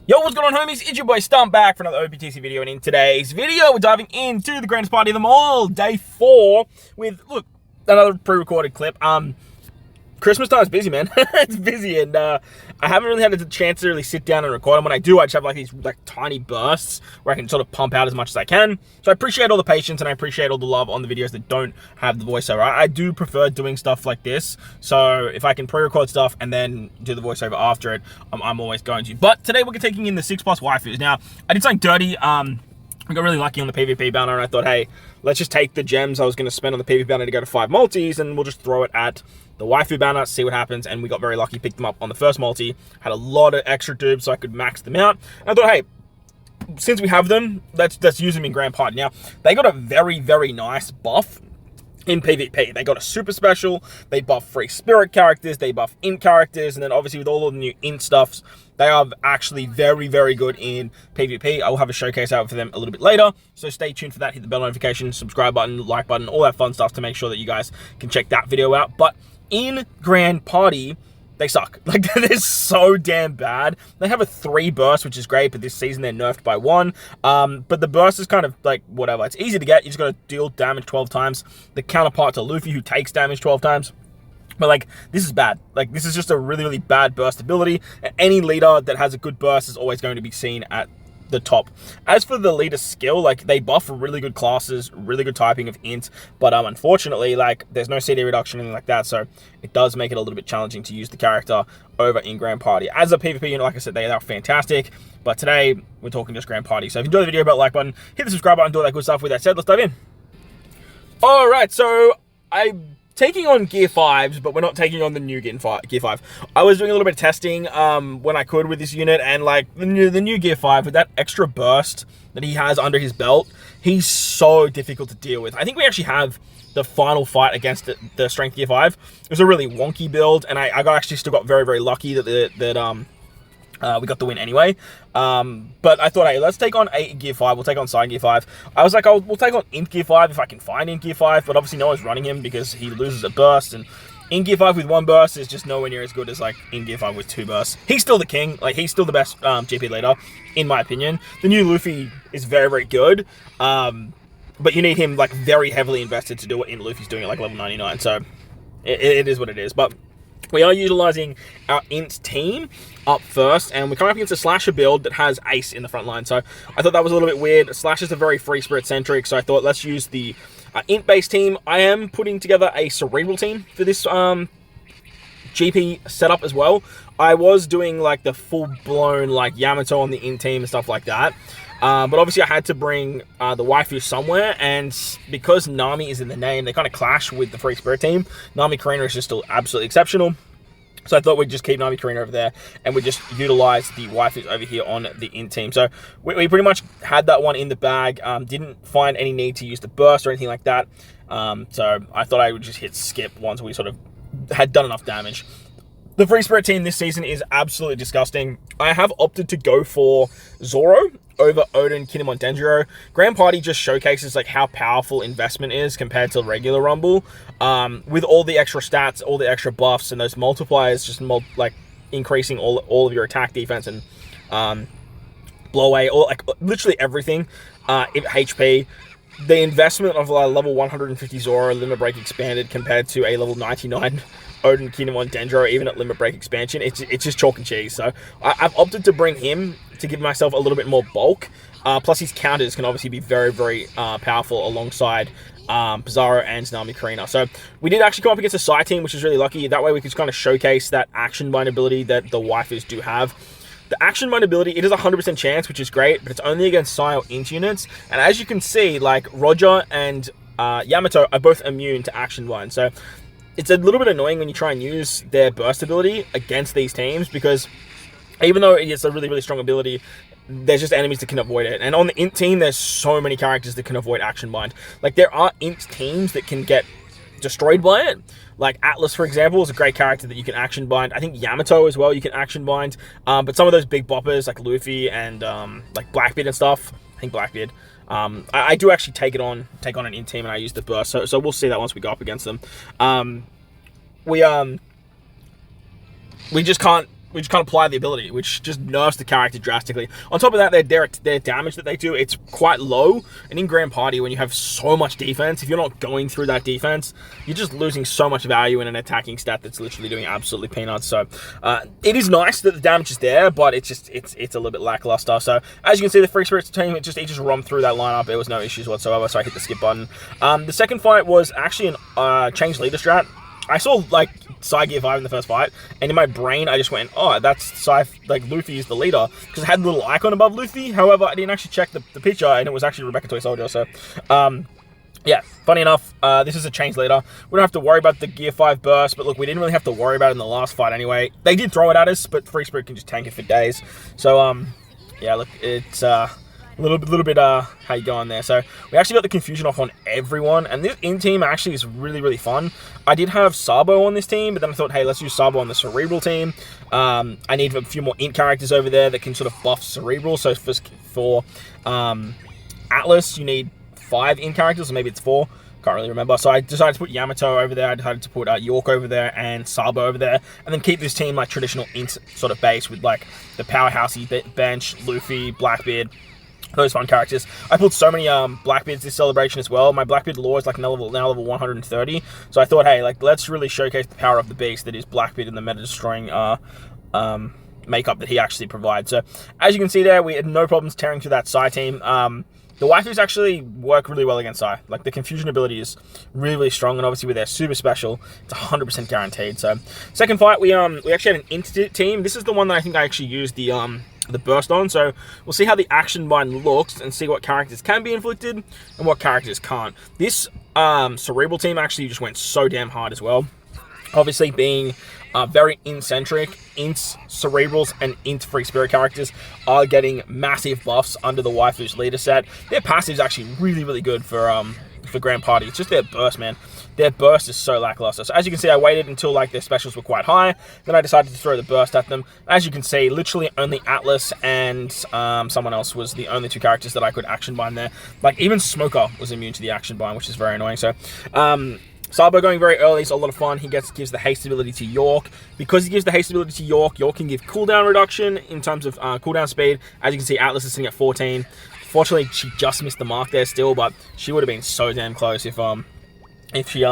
Yo, what's going on, homies? It's your boy Stump back for another OPTC video, and in today's video, we're diving into the grandest party of them all, day 4, with, look, another pre-recorded clip. Christmas time is busy, man. It's busy, and I haven't really had a chance to really sit down and record them. When I do, I just have like these tiny bursts where I can sort of pump out as much as I can. So I appreciate all the patience and I appreciate all the love on the videos that don't have the voiceover. I do prefer doing stuff like this. So if I can pre-record stuff and then do the voiceover after it, I'm always going to. But today we're taking in the 6+ waifus. Now, I did something dirty. I got really lucky on the PvP banner, and I thought, hey, let's just take the gems I was going to spend on the PvP banner to go to 5 multis, and we'll just throw it at the waifu banner, see what happens. And we got very lucky, picked them up on the first multi, had a lot of extra dupes so I could max them out. And I thought, hey, since we have them, let's use them in Grand Party. Now, they got a very, very nice buff in PvP. They got a super special, they buff free spirit characters, they buff int characters, and then obviously with all of the new int stuffs, they are actually very, very good in PvP. I will have a showcase out for them a little bit later, so stay tuned for that. Hit the bell notification, subscribe button, like button, all that fun stuff to make sure that you guys can check that video out. But in Grand Party, they suck. Like, they're so damn bad. They have a 3 burst, which is great, but this season they're nerfed by 1. But the burst is kind of like, whatever. It's easy to get. You just got to deal damage 12 times. The counterpart to Luffy, who takes damage 12 times. But, like, this is bad. Like, this is just a really, really bad burst ability. And any leader that has a good burst is always going to be seen at the top. As for the leader skill, like, they buff really good classes, really good typing of int, but unfortunately, like, there's no CD reduction, anything like that, so it does make it a little bit challenging to use the character over in Grand Party. As a PvP unit, like I said, they are fantastic, but today, we're talking just Grand Party. So if you enjoyed the video, about like button, hit the subscribe button, do all that good stuff. With that said, let's dive in. Alright, so I'm taking on Gear 5s, but we're not taking on the new Gear 5. I was doing a little bit of testing when I could with this unit, and like the new Gear 5, with that extra burst that he has under his belt, he's so difficult to deal with. I think we actually have the final fight against the Strength Gear 5. It was a really wonky build, and I actually still got very, very lucky that we got the win anyway. But I thought, hey, let's take on Gear 5. We'll take on Side Gear 5. I was like, we'll take on Int Gear 5 if I can find Int Gear 5. But obviously no one's running him because he loses a burst. And Int Gear 5 with 1 burst is just nowhere near as good as like Int Gear 5 with 2 bursts. He's still the king. Like, he's still the best GP leader, in my opinion. The new Luffy is very, very good. But you need him like very heavily invested to do what Luffy's doing at like level 99. So it is what it is. But we are utilizing our int team up first, and we're coming up against a slasher build that has Ace in the front line. So I thought that was a little bit weird. Slashers are very free spirit centric, so I thought let's use the int based team. I am putting together a cerebral team for this GP setup as well. I was doing like the full blown like Yamato on the int team and stuff like that. But obviously I had to bring the waifu somewhere, and because Nami is in the name, they kind of clash with the Free Spirit team. Nami Karina is just still absolutely exceptional. So I thought we'd just keep Nami Karina over there, and we'd just utilize the waifus over here on the int team. So we pretty much had that one in the bag. Didn't find any need to use the burst or anything like that. So I thought I would just hit skip once we sort of had done enough damage. The Free Spirit team this season is absolutely disgusting. I have opted to go for Zoro over Oden, Kinemon, Denjiro. Grand Party just showcases like how powerful investment is compared to regular Rumble. With all the extra stats, all the extra buffs, and those multipliers just like increasing all of your attack, defense, and blow away, or like literally everything. HP. The investment of level 150 Zoro limit break expanded compared to a level 99 Oden, Kinemon, Denjiro, even at limit break expansion, it's just chalk and cheese. So I've opted to bring him to give myself a little bit more bulk. Plus his counters can obviously be very, very powerful alongside Pizarro and Nami Karina. So we did actually come up against a side team, which is really lucky. That way we could kind of showcase that action bind ability that the waifus do have. The action bind ability, it is a 100% chance, which is great, but it's only against Sai or int units. And as you can see, like Roger and Yamato are both immune to action bind. So it's a little bit annoying when you try and use their burst ability against these teams, because even though it's a really, really strong ability, there's just enemies that can avoid it. And on the int team, there's so many characters that can avoid action bind. Like, there are int teams that can get destroyed by it. Like Atlas, for example, is a great character that you can action bind. I think Yamato as well, you can action bind. But some of those big boppers, like Luffy and like Blackbeard and stuff, I think Blackbeard, I do actually take on an int team, and I use the burst. So we'll see that once we go up against them. We just can't apply the ability, which just nerfs the character drastically. On top of that, their damage that they do, it's quite low. And in Grand Party, when you have so much defense, if you're not going through that defense, you're just losing so much value in an attacking stat that's literally doing absolutely peanuts. So it is nice that the damage is there, but it's a little bit lackluster. So as you can see, the Free Spirits team, it just romped through that lineup. There was no issues whatsoever, so I hit the skip button. The second fight was actually an change leader strat. I saw, like, Psy Gear 5 in the first fight, and in my brain, I just went, oh, that's Psy, like, Luffy is the leader, because it had a little icon above Luffy. However, I didn't actually check the picture, and it was actually Rebecca Toy Soldier, so, yeah, funny enough, this is a change leader. We don't have to worry about the Gear 5 burst, but look, we didn't really have to worry about it in the last fight anyway. They did throw it at us, but Free Spirit can just tank it for days. So, yeah, look, it's, a little bit, how you going there. So we actually got the confusion off on everyone, and this in-team actually is really, really fun. I did have Sabo on this team, but then I thought, hey, let's use Sabo on the Cerebral team. I need a few more int characters over there that can sort of buff Cerebral. So for Atlas, you need 5 int characters, or maybe it's 4. Can't really remember. So I decided to put Yamato over there. I decided to put York over there and Sabo over there, and then keep this team like traditional int sort of base with like the powerhousey bench, Luffy, Blackbeard, those fun characters. I pulled so many Blackbeards this celebration as well. My Blackbeard lore is like now level 130. So I thought, hey, like let's really showcase the power of the beast that is Blackbeard and the meta-destroying makeup that he actually provides. So as you can see there, we had no problems tearing through that Psy team. The waifus actually work really well against Psy. Like, the confusion ability is really, really strong, and obviously with their super special, it's 100% guaranteed. So, second fight, we actually had an int team. This is the one that I think I actually used the burst on. So, we'll see how the action bind looks and see what characters can be inflicted and what characters can't. This Cerebral team actually just went so damn hard as well. Obviously, being very int-centric, ints, Cerebrals, and int Free Spirit characters are getting massive buffs under the Waifu's leader set. Their passive is actually really, really good for Grand Party. It's just their burst, man. Their burst is so lackluster. So as you can see, I waited until like their specials were quite high. Then I decided to throw the burst at them. As you can see, literally only Atlas and someone else was the only 2 characters that I could action bind there. Like, even Smoker was immune to the action bind, which is very annoying. So, Sabo going very early is a lot of fun. He gives the haste ability to York. Because he gives the haste ability to York, York can give cooldown reduction in terms of cooldown speed. As you can see, Atlas is sitting at 14. Fortunately, she just missed the mark there still, but she would have been so damn close if she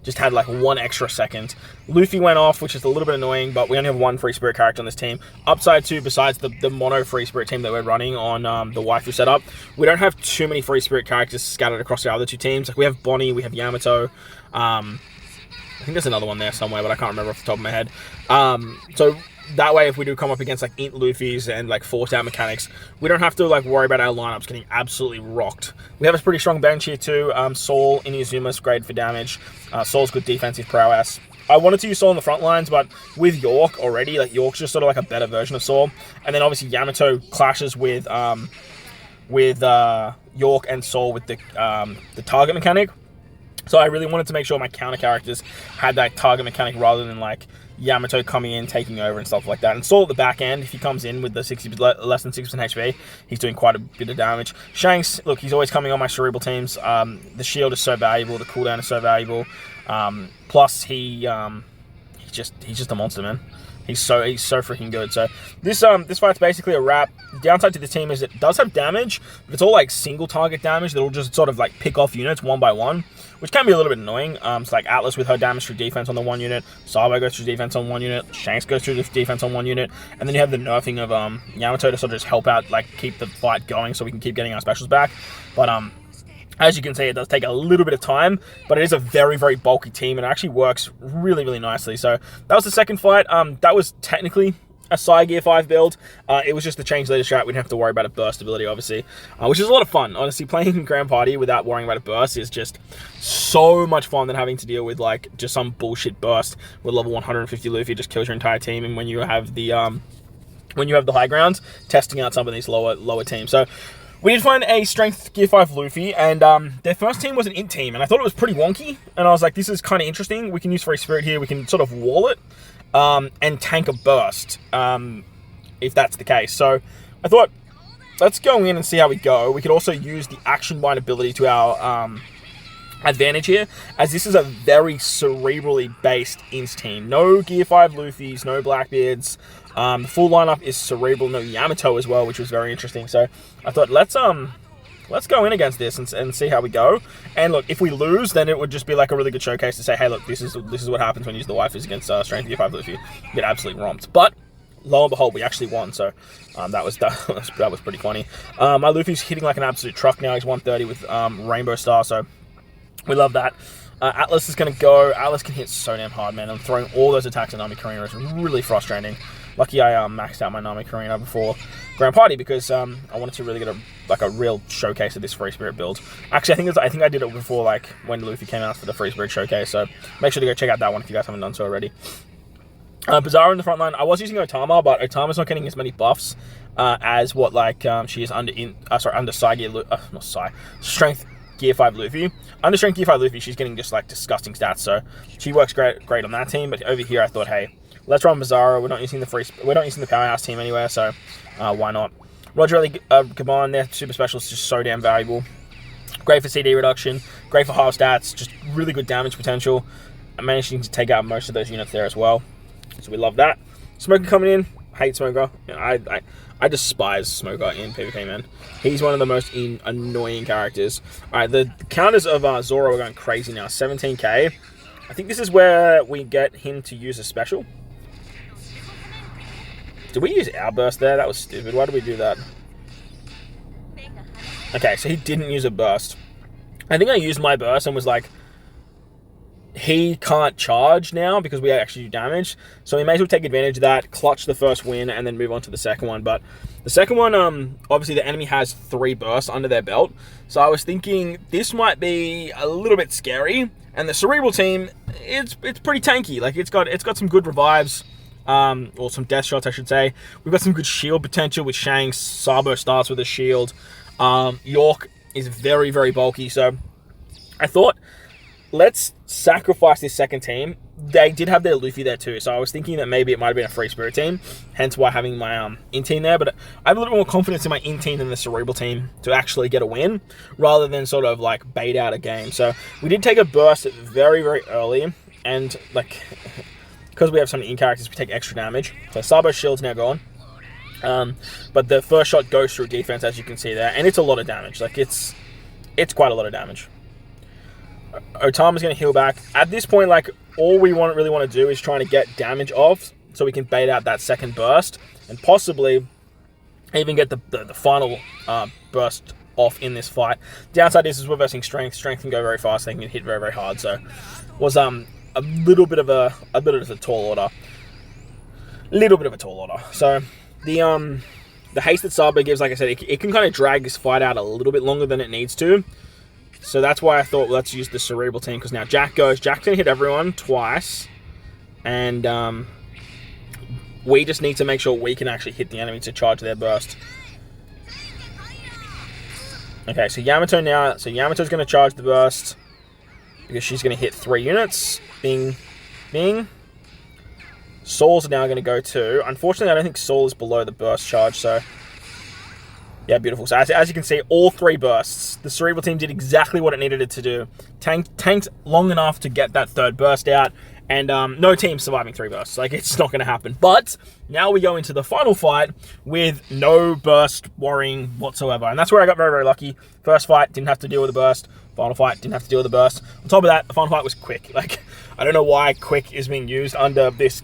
just had like 1 extra second. Luffy went off, which is a little bit annoying, but we only have 1 Free Spirit character on this team. Upside too, besides the mono Free Spirit team that we're running on the Waifu setup, we don't have too many Free Spirit characters scattered across the other 2 teams. Like, we have Bonnie, we have Yamato. I think there's another one there somewhere, but I can't remember off the top of my head. So that way, if we do come up against like int Luffy's and like force out mechanics, we don't have to like worry about our lineups getting absolutely rocked. We have a pretty strong bench here too. Saul, Inuzuma's great for damage. Saul's good defensive prowess. I wanted to use Saul on the front lines, but with York already, like York's just sort of like a better version of Saul. And then obviously Yamato clashes with York and Saul with the target mechanic. So I really wanted to make sure my counter characters had that target mechanic rather than like Yamato coming in, taking over and stuff like that. And Saul at the back end, if he comes in with the less than 6% HP, he's doing quite a bit of damage. Shanks, look, he's always coming on my Cerebral teams. The shield is so valuable, the cooldown is so valuable. Plus he's just a monster, man. He's so freaking good. So this fight's basically a wrap. The downside to the team is it does have damage, but it's all like single target damage that'll just sort of like pick off units one by one, which can be a little bit annoying. It's like Atlas with her damage through defense on the 1 unit, Sabo goes through defense on 1 unit, Shanks goes through the defense on 1 unit, and then you have the nerfing of Yamato to sort of just help out, like keep the fight going so we can keep getting our specials back. But as you can see, it does take a little bit of time, but it is a very, very bulky team, and it actually works really, really nicely. So that was the second fight. That was technically a Psy Gear 5 build. It was just the change later strat. We didn't have to worry about a burst ability, obviously, which is a lot of fun. Honestly, playing Grand Party without worrying about a burst is just so much fun than having to deal with like just some bullshit burst with level 150 Luffy just kills your entire team, and when you have the high grounds, testing out some of these lower teams. So we did find a Strength Gear 5 Luffy, and their first team was an int team, and I thought it was pretty wonky, and I was like, this is kind of interesting. We can use Free Spirit here. We can sort of wall it and tank a burst if that's the case. So I thought, let's go in and see how we go. We could also use the Action Bind ability to our advantage here, as this is a very cerebrally based Inns team. No Gear 5 Luffys, no Blackbeards. The full lineup is cerebral, no Yamato as well, which was very interesting. So I thought, let's go in against this and see how we go. And look, if we lose, then it would just be like a really good showcase to say, hey, look, this is what happens when you use the waifus against Strength Gear 5 Luffy. Get absolutely romped. But lo and behold, we actually won. So that was pretty funny. My Luffy's hitting like an absolute truck now. He's 130 with Rainbow Star. So we love that. Atlas is going to go. Atlas can hit so damn hard, man. I'm throwing all those attacks at Nami Karina. It's really frustrating. Lucky I maxed out my Nami Karina before Grand Party because I wanted to really get a real showcase of this Free Spirit build. Actually, I think I did it before, like when Luffy came out for the Free Spirit showcase. So make sure to go check out that one if you guys haven't done so already. Bizarro in the front line. I was using Otama, but Otama's not getting as many buffs as what she is under Strength Gear 5 Luffy. Under Strength Gear 5 Luffy, she's getting just like disgusting stats. So she works great on that team. But over here, I thought, hey, let's run Bizarro. We're not using the powerhouse team anywhere, so why not? Roger Ellie Gabon, their super special is just so damn valuable. Great for CD reduction, great for half stats, just really good damage potential. I'm managing to take out most of those units there as well, so we love that. Smoker coming in. Hate Smoker. I despise Smoker in PvP, man. He's one of the most annoying characters. Alright, the counters of Zoro are going crazy now. 17k. I think this is where we get him to use a special. Did we use our burst there? That was stupid. Why did we do that? Okay, so he didn't use a burst. I think I used my burst and was like, he can't charge now because we actually do damage. So we may as well take advantage of that, clutch the first win, and then move on to the second one. But the second one, obviously the enemy has 3 bursts under their belt. So I was thinking this might be a little bit scary. And the Cerebral team, it's pretty tanky. Like it's got some good revives. Or some death shots, I should say. We've got some good shield potential with Shanks. Sabo starts with a shield. York is very, very bulky. So I thought, let's sacrifice this second team. They did have their Luffy there too. So I was thinking that maybe it might have been a Free Spirit team. Hence why having my in team there. But I have a little more confidence in my in team than the Cerebral team to actually get a win. Rather than sort of like bait out a game. So we did take a burst very, very early. And like... because we have so many in-characters, we take extra damage. So Sabo's shield's now gone. But the first shot goes through defense, as you can see there. And it's a lot of damage. Like, it's quite a lot of damage. Otama's going to heal back. At this point, like, all we really want to do is trying to get damage off so we can bait out that second burst. And possibly even get the final burst off in this fight. Downside is we're versing Strength. Strength can go very fast. They can hit very, very hard. So, was... a little bit of a tall order. So the haste that Sabo gives, like I said, it can kind of drag this fight out a little bit longer than it needs to. So that's why I thought, let's use the Cerebral team, because now Jack's gonna hit everyone twice, and we just need to make sure we can actually hit the enemy to charge their burst. Okay, so Yamato now. So Yamato's gonna charge the burst. Because she's going to hit 3 units. Bing. Bing. Saul's now going to go too. Unfortunately, I don't think Saul is below the burst charge, so... yeah, beautiful. So as you can see, all 3 bursts. The Cerebral team did exactly what it needed it to do. Tanked long enough to get that 3rd burst out. And no team surviving 3 bursts. Like, it's not going to happen. But now we go into the final fight with no burst worrying whatsoever. And that's where I got very, very lucky. First fight, didn't have to deal with a burst. Final fight, didn't have to deal with the burst. On top of that, the final fight was quick. Like, I don't know why quick is being used under this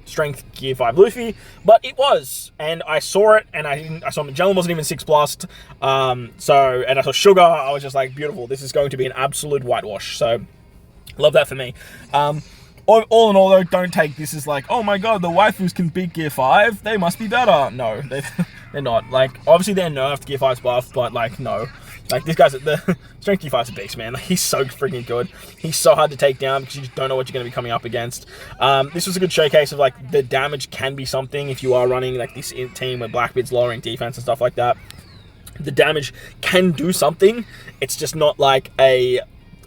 Strength Gear 5 Luffy, but it was. And I saw it, and I saw Magellan wasn't even 6+. And I saw Sugar, I was just like, beautiful. This is going to be an absolute whitewash. So, love that for me. All in all, though, don't take this as like, oh my god, the waifus can beat Gear 5. They must be better. No, they're not. Like, obviously they're nerfed Gear 5's buff, but like, no. Like, this guy's the Strength Gear 5's a beast, man. Like, he's so freaking good. He's so hard to take down because you just don't know what you're going to be coming up against. This was a good showcase of, like, the damage can be something if you are running, like, this team where Blackbeard's lowering defense and stuff like that. The damage can do something. It's just not like a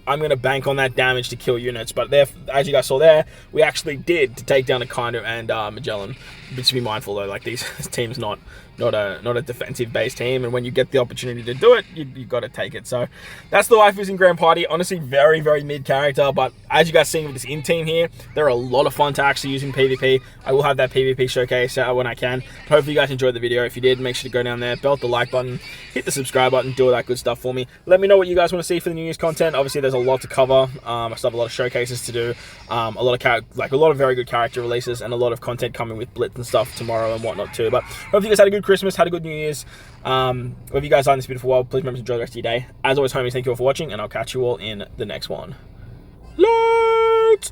I'm going to bank on that damage to kill units. But there, as you guys saw there, we actually did to take down Akando and Magellan. But to be mindful though, like this team's not a defensive based team, and when you get the opportunity to do it, you got to take it. So that's the waifus in Grand Party. Honestly, very, very mid character, but as you guys seen with this in team here, they're a lot of fun to actually use in PvP. I will have that PvP showcase when I can. Hopefully you guys enjoyed the video. If you did, make sure to go down there, belt the like button, hit the subscribe button, do all that good stuff for me. Let me know what you guys want to see for the New Year's content. Obviously there's a lot to cover. I still have a lot of showcases to do, a lot of very good character releases, and a lot of content coming with Blitz and stuff tomorrow and whatnot too. But hope you guys had a good Christmas, had a good New Year's. If you guys are in this beautiful world, please remember to enjoy the rest of your day. As always, homies, thank you all for watching, and I'll catch you all in the next one. Late!